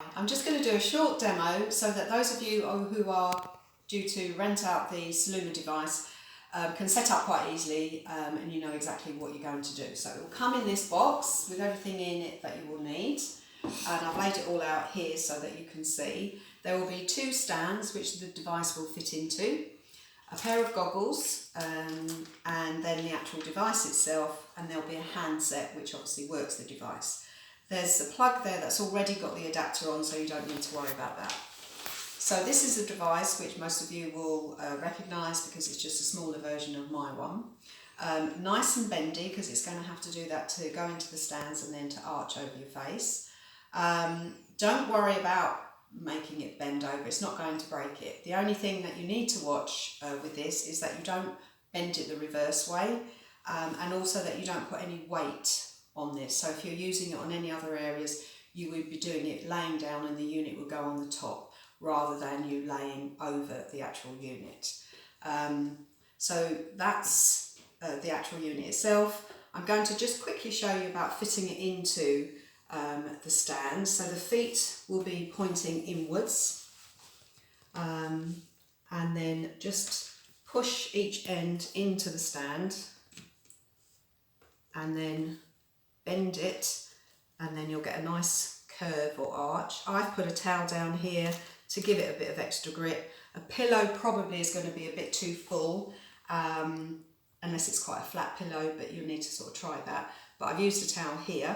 I'm just going to do a short demo so that those of you who are due to rent out the Celluma device can set up quite easily and you know exactly what you're going to do. So it will come in this box with everything in it that you will need, and I've laid it all out here so that you can see. There will be two stands which the device will fit into, a pair of goggles, and then the actual device itself, and there'll be a handset which obviously works the device. There's a plug there that's already got the adapter on, so you don't need to worry about that. So this is a device which most of you will recognise because it's just a smaller version of my one. Nice and bendy because it's going to have to do that to go into the stands and then to arch over your face. Don't worry about making it bend over, it's not going to break it. The only thing that you need to watch with this is that you don't bend it the reverse way, and also that you don't put any weight on this. So if you're using it on any other areas, you would be doing it laying down and the unit will go on the top rather than you laying over the actual unit. So that's the actual unit itself. I'm going to just quickly show you about fitting it into the stand. So the feet will be pointing inwards, and then just push each end into the stand and then bend it, and then you'll get a nice curve or arch. I've put a towel down here to give it a bit of extra grip. A pillow probably is going to be a bit too full, unless it's quite a flat pillow, but you'll need to sort of try that. But I've used a towel here.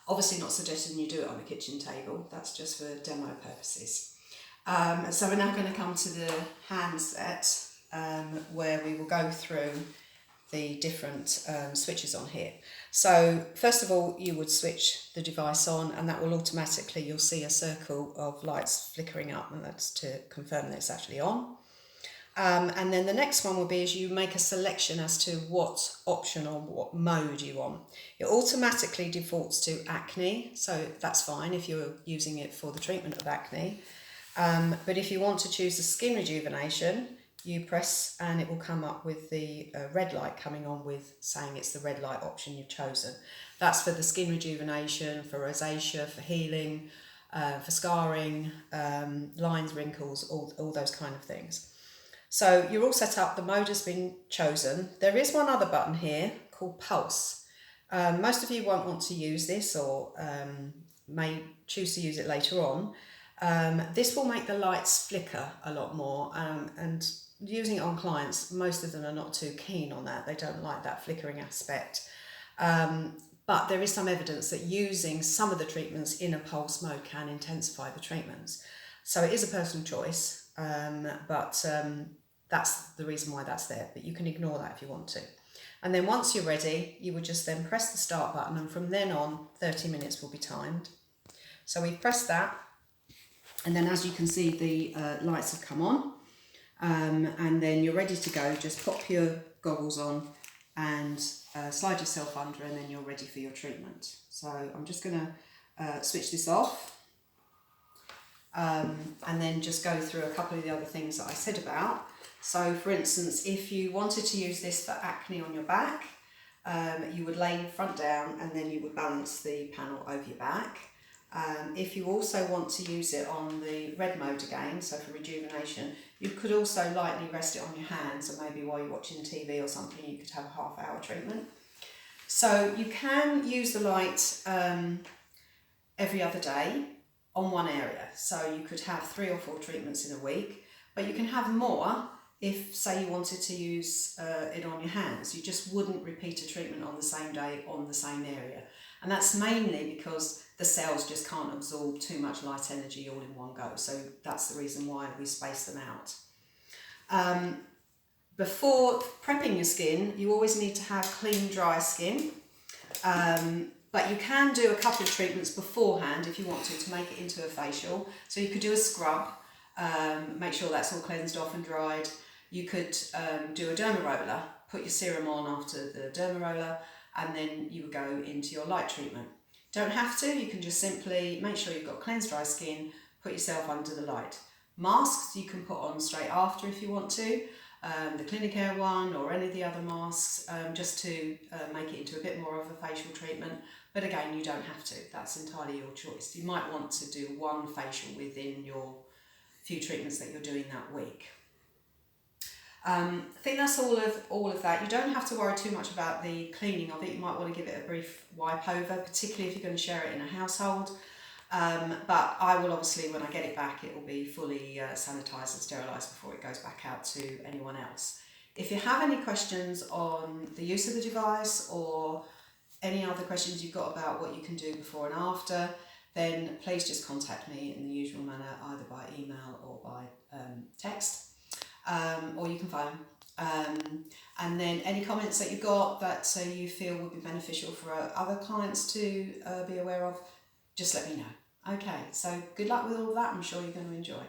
Obviously not suggesting you do it on a kitchen table, that's just for demo purposes. So we're now going to come to the handset, where we will go through the different switches on here. So first of all, you would switch the device on, and that will automatically, you'll see a circle of lights flickering up, and that's to confirm that it's actually on. And then the next one will be as you make a selection as to what option or what mode you want. It automatically defaults to acne, so that's fine if you're using it for the treatment of acne. But if you want to choose the skin rejuvenation, you press and it will come up with the red light coming on with saying it's the red light option you've chosen. That's for the skin rejuvenation, for rosacea, for healing, for scarring, lines, wrinkles, all those kind of things. So you're all set up, the mode has been chosen. There is one other button here called Pulse. Most of you won't want to use this, or may choose to use it later on. This will make the lights flicker a lot more, and using it on clients, most of them are not too keen on that. They don't like that flickering aspect. But there is some evidence that using some of the treatments in a pulse mode can intensify the treatments. So it is a personal choice, but that's the reason why that's there. But you can ignore that if you want to. And then once you're ready, you would just then press the start button, and from then on, 30 minutes will be timed. So we've pressed that, and then as you can see, the lights have come on. And then you're ready to go. Just pop your goggles on and slide yourself under, and then you're ready for your treatment. So I'm just going to switch this off, and then just go through a couple of the other things that I said about. So for instance, if you wanted to use this for acne on your back, you would lay front down and then you would balance the panel over your back. If you also want to use it on the red mode again, so for rejuvenation, you could also lightly rest it on your hands, and maybe while you're watching TV or something, you could have a half-hour treatment. So you can use the light every other day on one area. So you could have 3 or 4 treatments in a week, but you can have more if, say, you wanted to use it on your hands. You just wouldn't repeat a treatment on the same day on the same area. And that's mainly because the cells just can't absorb too much light energy all in one go. So that's the reason why we space them out. Before prepping your skin, you always need to have clean, dry skin. But you can do a couple of treatments beforehand if you want to make it into a facial. So you could do a scrub, make sure that's all cleansed off and dried. You could do a derma roller, put your serum on after the derma roller, and then you would go into your light treatment. Don't have to, you can just simply make sure you've got cleansed dry skin, put yourself under the light. Masks you can put on straight after if you want to, the Clinic Air one or any of the other masks, just to make it into a bit more of a facial treatment. But again, you don't have to. That's entirely your choice. You might want to do one facial within your few treatments that you're doing that week. I think that's all of that. You don't have to worry too much about the cleaning of it. You might want to give it a brief wipe over, particularly if you're going to share it in a household. But I will obviously, when I get it back, it will be fully sanitised and sterilised before it goes back out to anyone else. If you have any questions on the use of the device or any other questions you've got about what you can do before and after, then please just contact me in the usual manner, either by email or by text, or you can phone. And then any comments that you've got that you feel would be beneficial for other clients to be aware of, just let me know. Okay, so good luck with all of that. I'm sure you're going to enjoy.